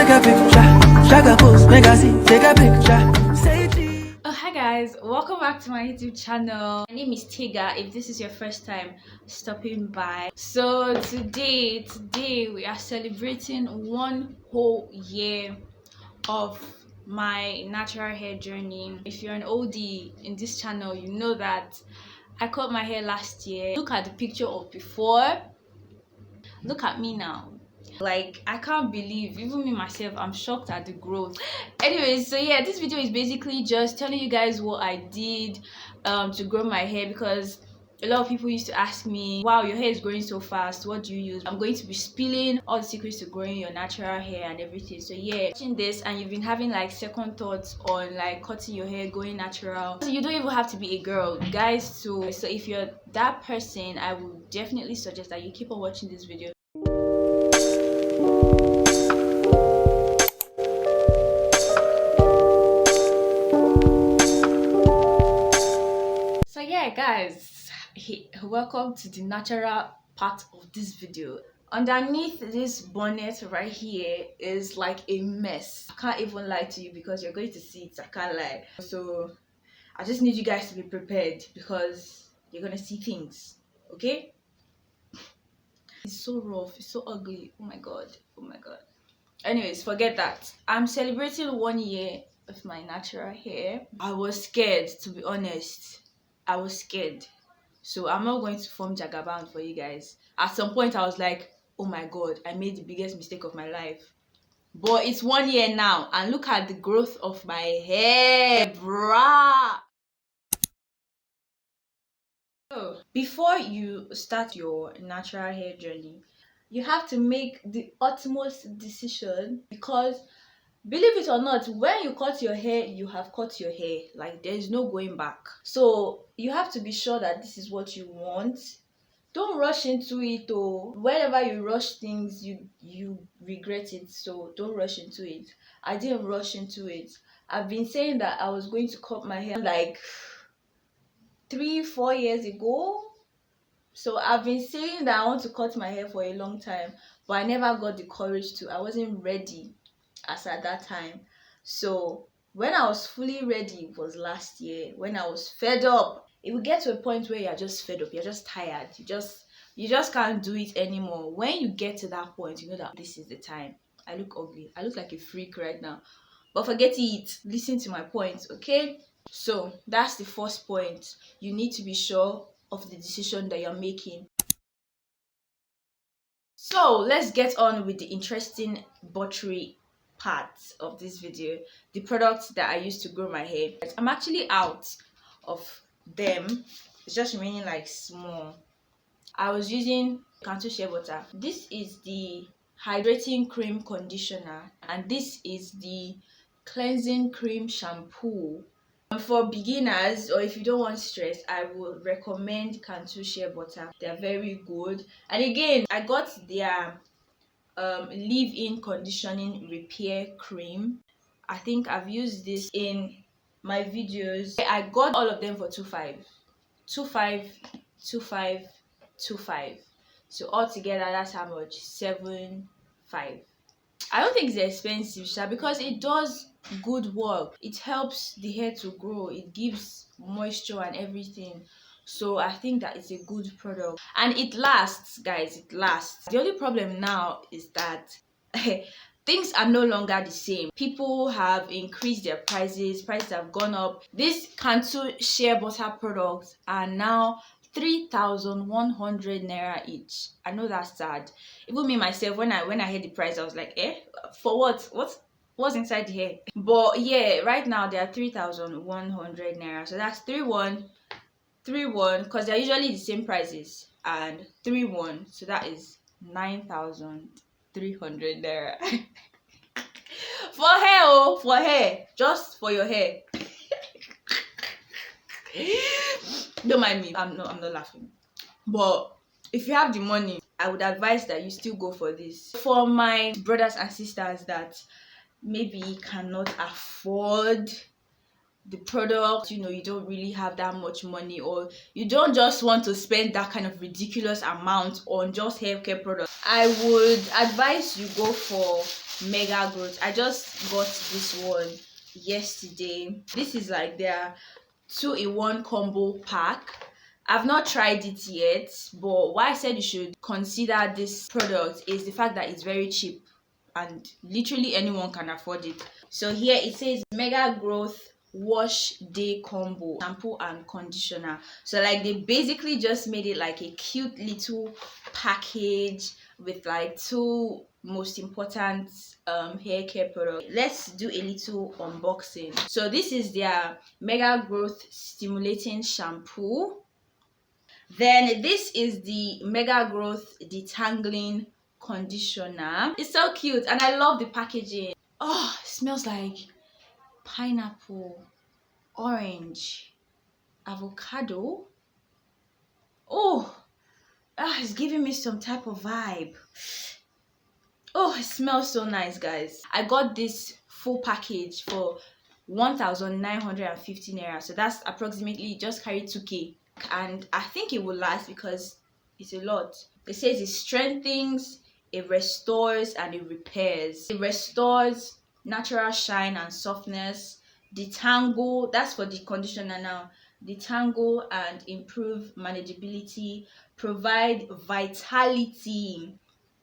take a picture, take a pose, make a see, take a picture. Say cheese. Oh, hi guys, welcome back to my YouTube channel. My name is Tiga. If this is your first time stopping by, so today we are celebrating 1 whole year of my natural hair journey. If you're an oldie in this channel, you know that I cut my hair last year. Look at the picture of before, look at me now. Like, I can't believe, even me myself, I'm shocked at the growth. Anyways, so yeah, this video is basically just telling you guys what I did to grow my hair, because a lot of people used to ask me, wow, your hair is growing so fast, what do you use? I'm going to be spilling all the secrets to growing your natural hair and everything. So yeah, watching this and you've been having like second thoughts on like cutting your hair, going natural, so you don't even have to be a girl, guys. So if you're that person, I would definitely suggest that you keep on watching this video. So yeah guys, welcome to the natural part of this video. Underneath this bonnet right here is like a mess. I can't even lie to you because you're going to see it. I can't lie. So I just need you guys to be prepared because you're gonna see things, okay? It's so rough, it's so ugly. Oh my god, oh my god. Anyways, forget that. I'm celebrating 1 year of my natural hair. I was scared, to be honest. I was scared. So I'm not going to form jagaban for you guys. At some point I was like, oh my god, I made the biggest mistake of my life. But it's 1 year now and look at the growth of my hair, bruh. So before you start your natural hair journey, you have to make the utmost decision, because believe it or not, when you cut your hair, you have cut your hair. Like, there is no going back. So you have to be sure that this is what you want. Don't rush into it, or whenever you rush things, you regret it. So don't rush into it. I didn't rush into it. I've been saying that I was going to cut my hair like 3-4 years ago. So I've been saying that I want to cut my hair for a long time, but I never got the courage to. I wasn't ready as at that time. So when I was fully ready was last year, when I was fed up. It will get to a point where you're just fed up, you're just tired, you just can't do it anymore. When you get to that point, you know that this is the time. I look ugly, I look like a freak right now, but forget it. Listen to my points, okay? So that's the first point. You need to be sure of the decision that you're making. So let's get on with the interesting buttery part of this video, the products that I use to grow my hair. I'm actually out of them. It's just remaining like small. I was using Cantu shea butter. This is the hydrating cream conditioner, and this is the cleansing cream shampoo. For beginners, or if you don't want stress, I would recommend Cantu shea butter. They're very good. And again, I got their leave-in conditioning repair cream. I think I've used this in my videos. I got all of them for 2.5, 2.5, 2.5, 2.5. So altogether, that's how much? 7.5. I don't think it's expensive, sha, because it does good work. It helps the hair to grow, it gives moisture and everything. So I think that it's a good product, and it lasts, guys. It lasts. The only problem now is that things are no longer the same. People have increased their prices have gone up. These Cantu shea butter products are now 3,100 naira each. I know that's sad. Even me myself, when I heard the price, I was like, for what? What's inside the hair? But yeah, right now they are 3,100 naira. So that's 3,131, because they're usually the same prices, and 3,1, so that is 9,300 naira. For hair, oh, for hair, just for your hair. Don't mind me, I'm not laughing. But if you have the money, I would advise that you still go for this. For my brothers and sisters that maybe cannot afford the product, you don't really have that much money, or you don't just want to spend that kind of ridiculous amount on just hair care products, I would advise you go for Mega Growth. I just got this one yesterday. This is like their 2-in-1 combo pack. I've not tried it yet, but why I said you should consider this product is the fact that it's very cheap and literally anyone can afford it. So here it says Mega Growth Wash Day Combo shampoo and conditioner. So like they basically just made it like a cute little package with like 2 most important hair care products. Let's do a little unboxing. So this is their Mega Growth Stimulating Shampoo. Then this is the Mega Growth Detangling Conditioner. It's so cute and I love the packaging. Oh, it smells like pineapple, orange, avocado. Oh, it's giving me some type of vibe. Oh, it smells so nice, guys. I got this full package for 1,950 naira. So that's approximately just carry 2k. And I think it will last because it's a lot. It says it strengthens, it restores, and it repairs. It restores natural shine and softness. Detangle, that's for the conditioner now. Detangle and improve manageability. Provide vitality,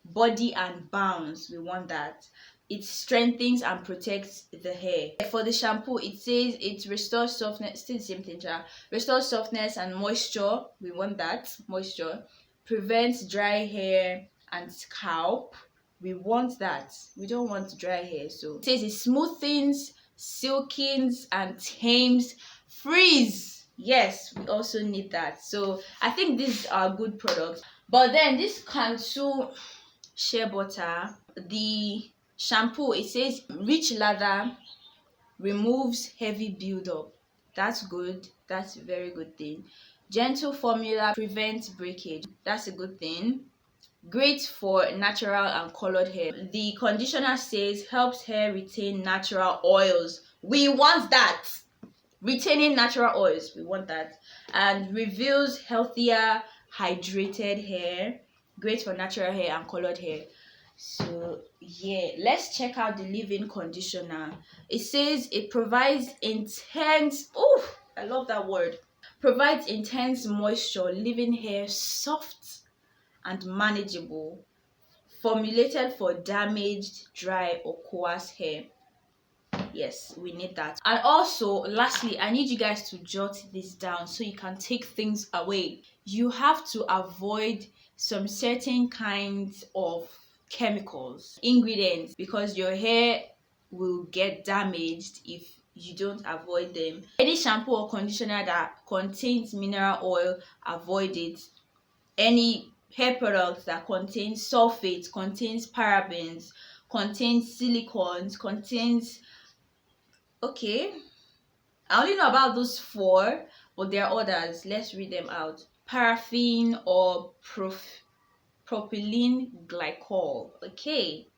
body and bounce. We want that. It strengthens and protects the hair. For the shampoo, it says it restores softness, still the same thing, restores softness and moisture. We want that, moisture. Prevents dry hair and scalp. We want that. We don't want dry hair. So it says it smoothens, silkens, and tames frizz. Yes, we also need that. So I think these are good products. But then this Kantu shea butter, the shampoo, it says rich lather, removes heavy buildup. That's good. That's a very good thing. Gentle formula, prevents breakage. That's a good thing. Great for natural and colored hair. The conditioner says helps hair retain natural oils. We want that. Retaining natural oils, we want that. And reveals healthier, hydrated hair. Great for natural hair and colored hair. So yeah, let's check out the leave-in conditioner. It says it provides intense, oh, I love that word, provides intense moisture, leaving hair soft and manageable, formulated for damaged, dry or coarse hair. Yes, we need that. And also lastly, I need you guys to jot this down so you can take things away. You have to avoid some certain kinds of chemicals, ingredients, because your hair will get damaged if you don't avoid them. Any shampoo or conditioner that contains mineral oil, avoid it. Any hair products that contains sulfates, contains parabens, contains silicones, contains, okay, I only know about those 4, but there are others. Let's read them out. Paraffin or propylene glycol. Okay,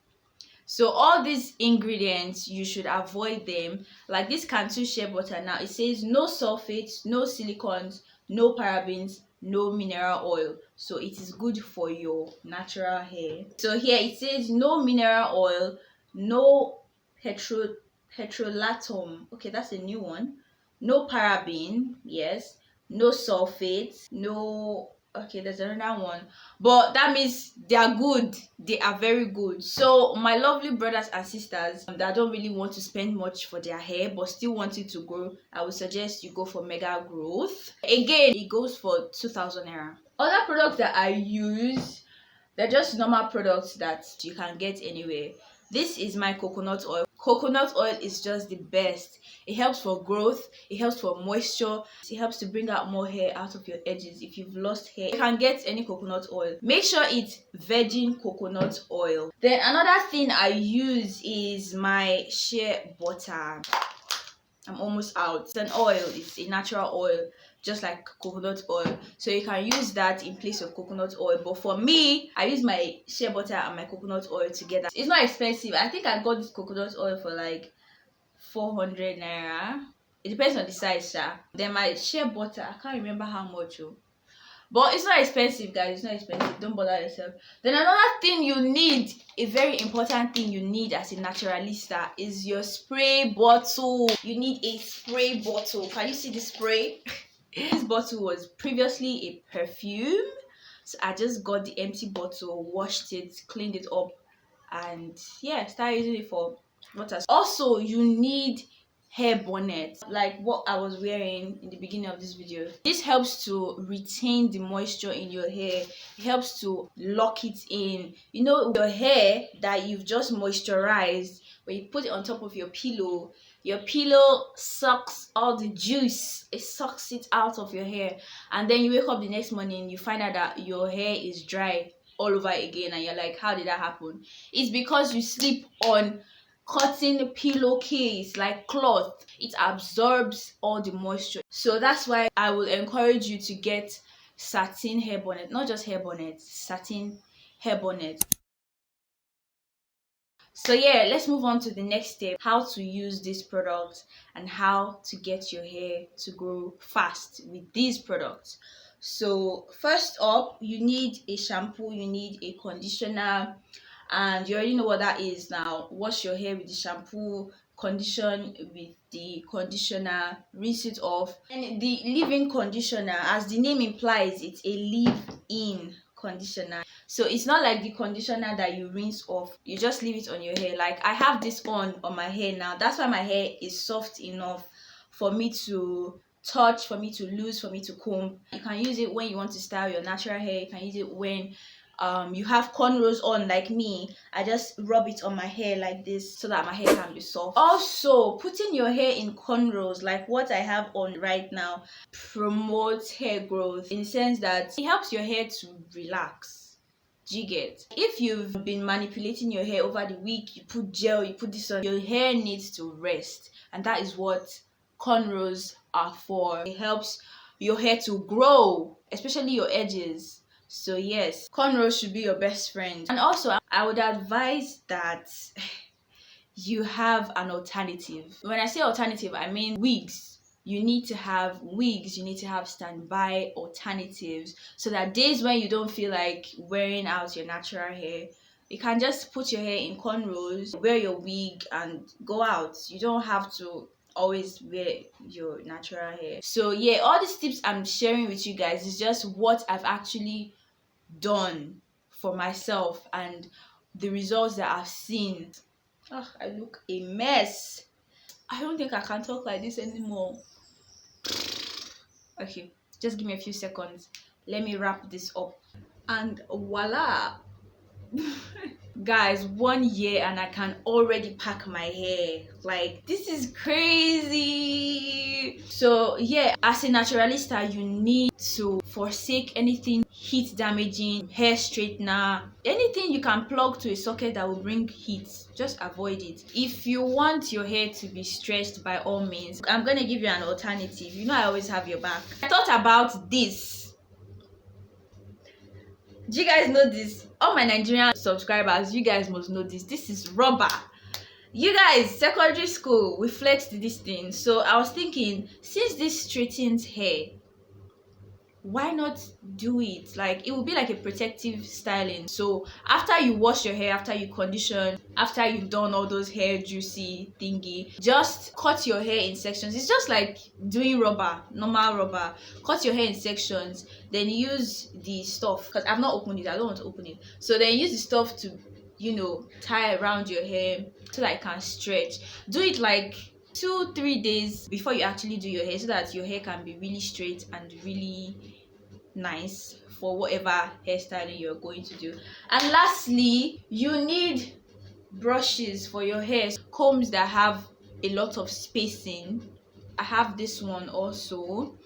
so all these ingredients you should avoid them. Like this Kantu shea butter now, it says no sulfates, no silicones, no parabens, no mineral oil. So it is good for your natural hair. So here it says no mineral oil, no petrolatum. Okay, that's a new one. No paraben, yes. No sulfates, no, okay, there's another one, but that means they are good. They are very good. So my lovely brothers and sisters that don't really want to spend much for their hair but still want it to grow, I would suggest you go for Mega Growth. Again, it goes for 2,000 naira. Other products that I use, they're just normal products that you can get anywhere. This is my coconut oil. Coconut oil is just the best. It helps for growth, it helps for moisture, it helps to bring out more hair out of your edges. If you've lost hair, you can get any coconut oil. Make sure it's virgin coconut oil. Then another thing I use is my shea butter. I'm almost out. It's an oil, it's a natural oil, just like coconut oil, so you can use that in place of coconut oil. But for me, I use my shea butter and my coconut oil together. It's not expensive. I think I got this coconut oil for like 400 naira. It depends on the size, sha. Then my shea butter, I can't remember how much. But it's not expensive, guys. It's not expensive. Don't bother yourself. Then another thing you need, a very important thing you need as a naturalista, is your spray bottle. You need a spray bottle. Can you see the spray? This bottle was previously a perfume, so I just got the empty bottle, washed it, cleaned it up, and yeah, started using it for water. Also, you need hair bonnet like what I was wearing in the beginning of this video. This helps to retain the moisture in your hair. It helps to lock it in. You know, your hair that you've just moisturized, when you put it on top of your pillow sucks all the juice. It sucks it out of your hair, and then you wake up the next morning, you find out that your hair is dry all over again, and you're like, how did that happen? It's because you sleep on cotton pillowcase like cloth. It absorbs all the moisture. So that's why I will encourage you to get satin hair bonnet, not just hair bonnet, satin hair bonnet. So yeah, let's move on to the next step, how to use this product and how to get your hair to grow fast with these products. So first up, you need a shampoo, you need a conditioner, and you already know what that is now. Wash your hair with the shampoo, condition with the conditioner, rinse it off. And the leave-in conditioner, as the name implies, it's a leave-in conditioner. So it's not like the conditioner that you rinse off, you just leave it on your hair. Like I have this on my hair now. That's why my hair is soft enough for me to touch, for me to loose, for me to comb. You can use it when you want to style your natural hair. You can use it when you have cornrows on like me. I just rub it on my hair like this so that my hair can be soft. Also, putting your hair in cornrows like what I have on right now promotes hair growth, in the sense that it helps your hair to relax. Do you get? If you've been manipulating your hair over the week, you put gel, you put this on, your hair needs to rest, and that is what cornrows are for. It helps your hair to grow, especially your edges. So yes, cornrows should be your best friend. And also, I would advise that you have an alternative. When I say alternative, I mean wigs. You need to have wigs, you need to have standby alternatives, so that days when you don't feel like wearing out your natural hair, you can just put your hair in cornrows, wear your wig, and go out. You don't have to always wear your natural hair. So yeah, all these tips I'm sharing with you guys is just what I've actually done for myself and the results that I've seen. Oh, I look a mess. I don't think I can talk like this anymore. Okay, just give me a few seconds. Let me wrap this up. And voila. Guys, 1 year and I can already pack my hair. Like, this is crazy. So yeah, as a naturalista, you need to forsake anything heat damaging, hair straightener, anything you can plug to a socket that will bring heat. Just avoid it. If you want your hair to be stretched, by all means, I'm gonna give you an alternative. You know I always have your back. I thought about this. Do you guys know this? All my Nigerian subscribers, you guys must know this. This is rubber. You guys, secondary school, we flexed this thing. So I was thinking, since this straightens hair, why not do it? Like, it will be like a protective styling. So after you wash your hair, after you condition, after you've done all those hair juicy thingy, just cut your hair in sections. It's just like doing rubber, normal rubber. Cut your hair in sections, then use the stuff, because I've not opened it, I don't want to open it. So then use the stuff to, you know, tie around your hair so that it can stretch. Do it like 2-3 days before you actually do your hair, so that your hair can be really straight and really nice for whatever hairstyling you're going to do. And lastly, you need brushes for your hair, combs that have a lot of spacing. I have this one also.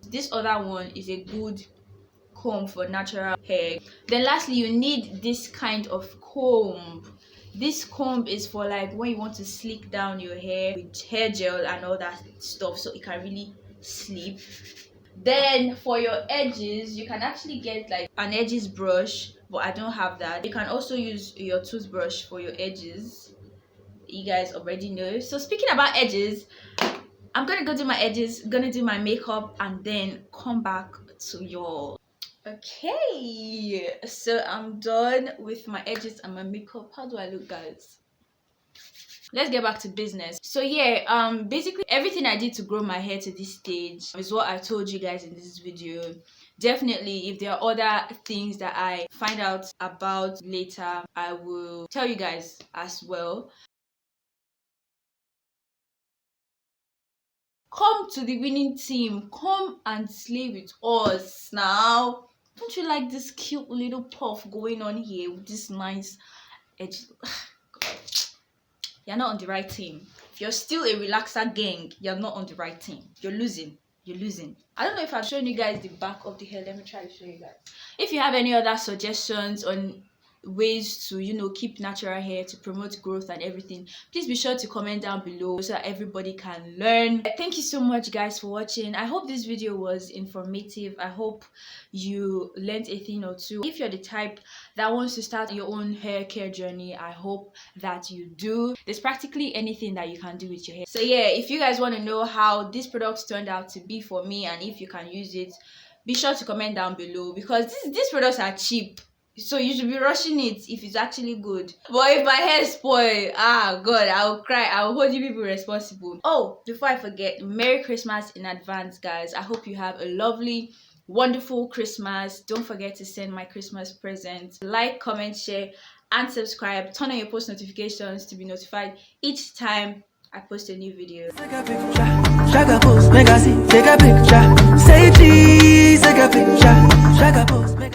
This other one is a good comb for natural hair. Then lastly, you need this kind of comb. This comb is for like when you want to slick down your hair with hair gel and all that stuff, so it can really sleep. Then for your edges, you can actually get like an edges brush, but I don't have that. You can also use your toothbrush for your edges. You guys already know. So speaking about edges, I'm gonna go do my edges, gonna do my makeup, and then come back to y'all. Okay, so I'm done with my edges and my makeup. How do I look, guys? Let's get back to business. So yeah, basically everything I did to grow my hair to this stage is what I told you guys in this video. Definitely, if there are other things that I find out about later, I will tell you guys as well. Come to the winning team. Come and slay with us now. Don't you like this cute little puff going on here with this nice edge? God. You're not on the right team. If you're still a relaxer gang, you're not on the right team. You're losing. You're losing. I don't know if I've shown you guys the back of the hair. Let me try to show you guys. If you have any other suggestions on ways to, you know, keep natural hair, to promote growth and everything, please be sure to comment down below so that everybody can learn. Thank you so much, guys, for watching. I hope this video was informative. I hope you learned a thing or two. If you're the type that wants to start your own hair care journey, I hope that you do. There's practically anything that you can do with your hair. So yeah, if you guys want to know how these products turned out to be for me and if you can use it, be sure to comment down below, because these products are cheap. So you should be rushing it if it's actually good. But if my hair spoil, God, I'll cry. I'll hold you people responsible. Oh, before I forget, Merry Christmas in advance, guys. I hope you have a lovely, wonderful Christmas. Don't forget to send my Christmas present. Like, comment, share, and subscribe. Turn on your post notifications to be notified each time I post a new video. Take a picture, shaka post, make I see. Take a picture, say cheese. Take a picture, shaka post, make